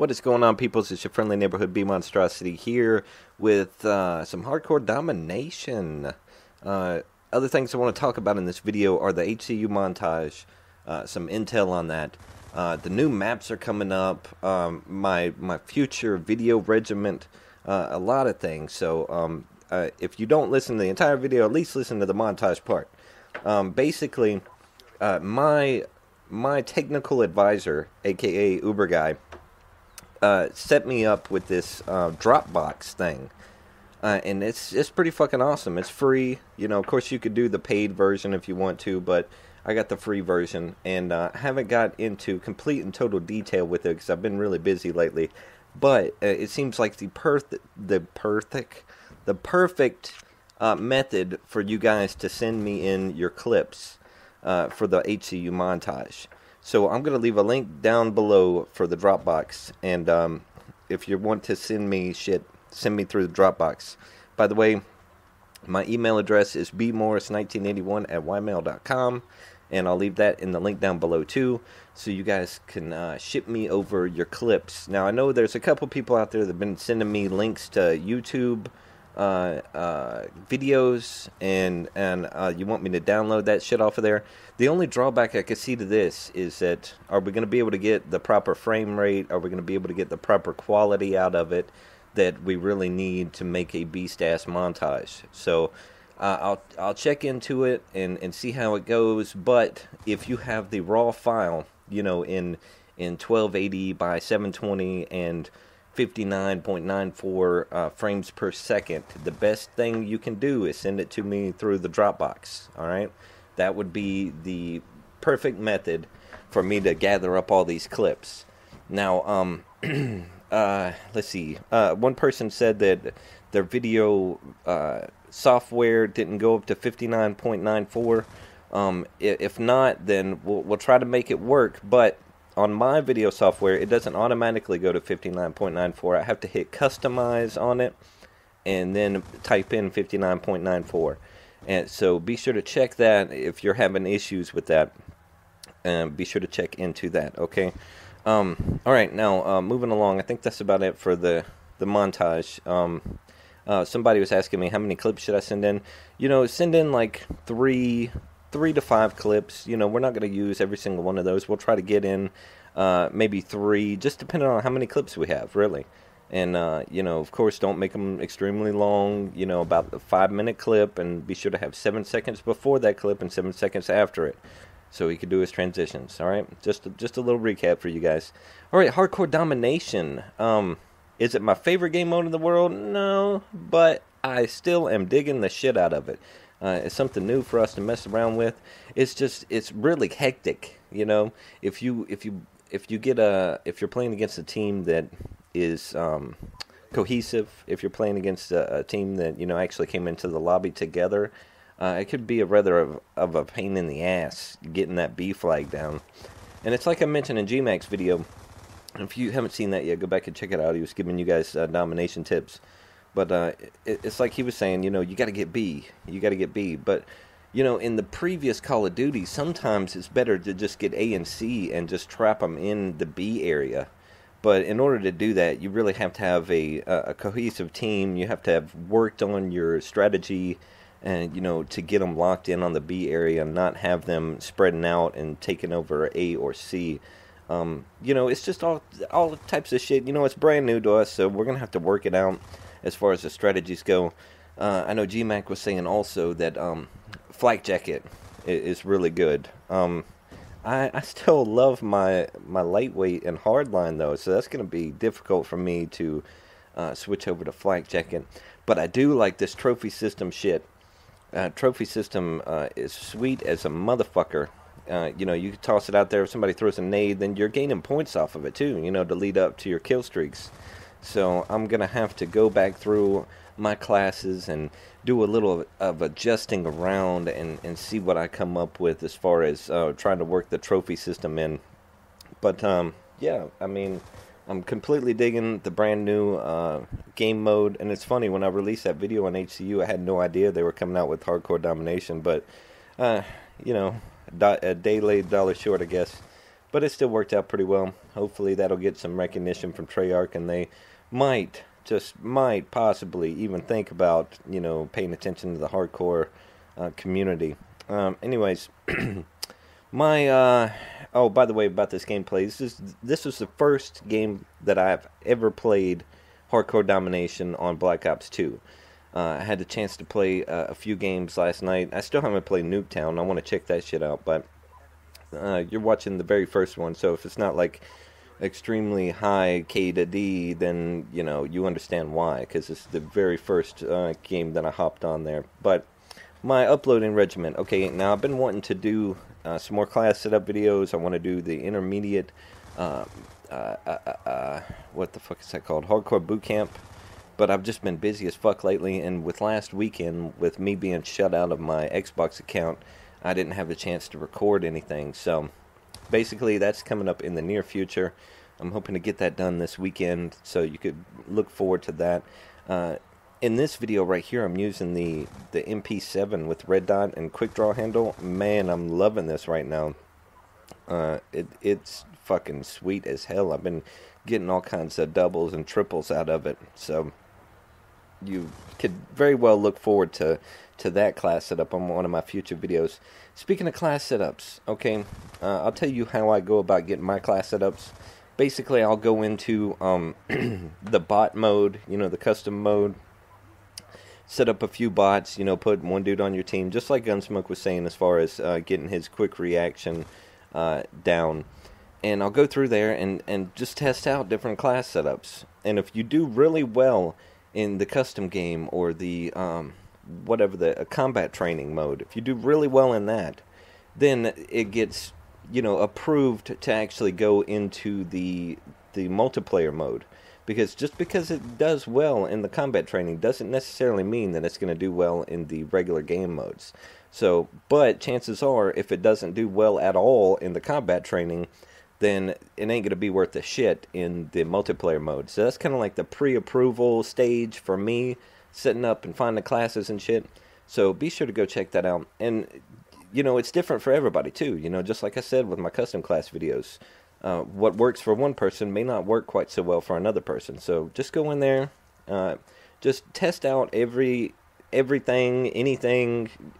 What is going on, peoples? It's your friendly neighborhood bee monstrosity here with some hardcore domination. Other things I want to talk about in this video are the HCU montage, some intel on that. The new maps are coming up, my future video regiment, a lot of things. So if you don't listen to the entire video, at least listen to the montage part. Basically, my technical advisor, aka Uber guy, set me up with this Dropbox thing, and it's pretty fucking awesome. It's free, you know. Of course, you could do the paid version if you want to, but I got the free version, and haven't got into complete and total detail with it because I've been really busy lately. But it seems like the perfect method for you guys to send me in your clips for the HCU montage. So I'm going to leave a link down below for the Dropbox, and if you want to send me shit, send me through the Dropbox. By the way, my email address is bmorris1981@ymail.com, and I'll leave that in the link down below too, so you guys can ship me over your clips. Now, I know there's a couple people out there that have been sending me links to YouTube videos, and you want me to download that shit off of there. The only drawback I could see to this is that, are we going to be able to get the proper frame rate? Are we going to be able to get the proper quality out of it that we really need to make a beast-ass montage? So I'll check into it and see how it goes. But if you have the raw file, you know, in 1280 by 720 and 59.94 frames per second, the best thing you can do is send it to me through the Dropbox. Alright, that would be the perfect method for me to gather up all these clips. Now, let's see, one person said that their video software didn't go up to 59.94. If not, then we'll try to make it work, but on my video software, it doesn't automatically go to 59.94. I have to hit customize on it and then type in 59.94. And so be sure to check that if you're having issues with that. Be sure to check into that, okay? Alright, now moving along, I think that's about it for the montage. Somebody was asking me how many clips should I send in. You know, send in like three to 5 clips. You know, we're not going to use every single one of those. We'll try to get in maybe 3, just depending on how many clips we have, really. And, you know, of course, don't make them extremely long, you know, about a 5-minute clip, and be sure to have 7 seconds before that clip and 7 seconds after it, so he can do his transitions. All right, just a little recap for you guys. All right, hardcore domination. Is it my favorite game mode in the world? No, but I still am digging the shit out of it. It's something new for us to mess around with. It's really hectic, you know. If you're playing against a team that is cohesive, if you're playing against a team that, you know, actually came into the lobby together, it could be a rather of a pain in the ass getting that B flag down. And it's like I mentioned in G-Mac's video. If you haven't seen that yet, go back and check it out. He was giving you guys domination tips. But it's like he was saying, you know, you got to get B. You got to get B. But, you know, in the previous Call of Duty, sometimes it's better to just get A and C and just trap them in the B area. But in order to do that, you really have to have a cohesive team. You have to have worked on your strategy, and, you know, to get them locked in on the B area and not have them spreading out and taking over A or C. You know, it's just all types of shit. You know, it's brand new to us, so we're going to have to work it out as far as the strategies go. I know G-Mac was saying also that flak jacket is really good. I still love my lightweight and hardline, though, so that's going to be difficult for me to switch over to flak jacket. But I do like this trophy system shit. Trophy system is sweet as a motherfucker. You know, you can toss it out there. If somebody throws a nade, then you're gaining points off of it too, you know, to lead up to your kill streaks. So I'm going to have to go back through my classes and do a little of adjusting around and see what I come up with as far as trying to work the trophy system in. But, yeah, I mean, I'm completely digging the brand new game mode. And it's funny, when I released that video on HCU, I had no idea they were coming out with hardcore domination. But, you know, a day late, dollar short, I guess. but it still worked out pretty well. Hopefully that'll get some recognition from Treyarch, and they might, just might, possibly even think about, you know, paying attention to the hardcore community. Anyways, oh, by the way, about this gameplay, this was the first game that I've ever played hardcore domination on Black Ops 2. I had the chance to play a few games last night. I still haven't played Nuketown. I want to check that shit out, but you're watching the very first one, so if it's not like extremely high K to D, then, you know, you understand why, because it's the very first game that I hopped on there. But my uploading regimen. Okay, now I've been wanting to do some more class setup videos. I want to do the intermediate, what the fuck is that called? Hardcore boot camp. But I've just been busy as fuck lately, and with last weekend, with me being shut out of my Xbox account, I didn't have the chance to record anything. So basically, that's coming up in the near future. I'm hoping to get that done this weekend, so you could look forward to that. In this video right here, I'm using the MP7 with red dot and quick draw handle. Man, I'm loving this right now. It's fucking sweet as hell. I've been getting all kinds of doubles and triples out of it. So you could very well look forward to that class setup on one of my future videos. Speaking of class setups, okay, I'll tell you how I go about getting my class setups. Basically, I'll go into the bot mode, you know, the custom mode. Set up a few bots, you know, put one dude on your team, just like Gunsmoke was saying as far as getting his quick reaction down. And I'll go through there and just test out different class setups. And if you do really well in the custom game or the, whatever, the combat training mode, if you do really well in that, then it gets, you know, approved to actually go into the multiplayer mode. Because just because it does well in the combat training doesn't necessarily mean that it's going to do well in the regular game modes. So, but chances are, if it doesn't do well at all in the combat training, then it ain't going to be worth a shit in the multiplayer mode. So that's kind of like the pre-approval stage for me, setting up and finding classes and shit. So be sure to go check that out. And, you know, it's different for everybody too. You know, just like I said with my custom class videos. What works for one person may not work quite so well for another person. So just go in there, just test out anything,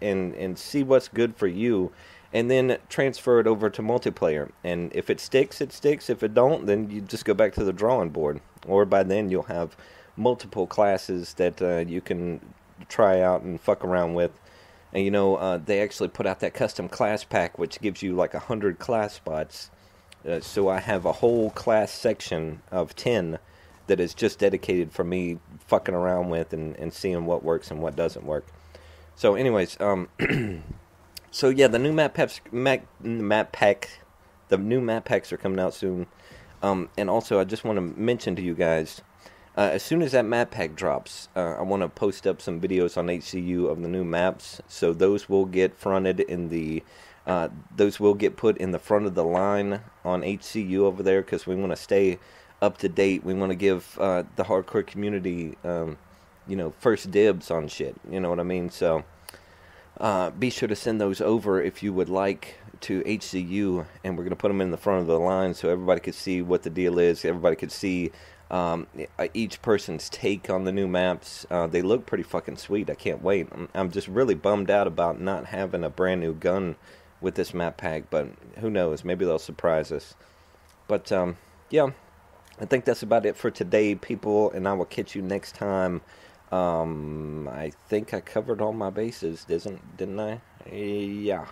and see what's good for you, and then transfer it over to multiplayer. And if it sticks, it sticks. If it don't, then you just go back to the drawing board. Or by then you'll have multiple classes that you can try out and fuck around with. And you know, they actually put out that custom class pack, which gives you like 100 class spots. So I have a whole class section of 10 that is just dedicated for me fucking around with and seeing what works and what doesn't work. So anyways, so yeah, the new map packs are coming out soon. And also I just want to mention to you guys, as soon as that map pack drops, I want to post up some videos on HCU of the new maps. So those will get fronted in the those will get put in the front of the line on HCU over there, because we want to stay up to date. We want to give the hardcore community, you know, first dibs on shit. You know what I mean? So be sure to send those over if you would like to HCU, and we're going to put them in the front of the line so everybody could see what the deal is. Everybody could see each person's take on the new maps. They look pretty fucking sweet. I can't wait. I'm just really bummed out about not having a brand new gun with this map pack, but who knows, maybe they'll surprise us. But yeah, I think that's about it for today, people, and I will catch you next time. I think I covered all my bases, didn't I? Yeah.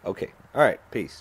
Okay. All right, peace.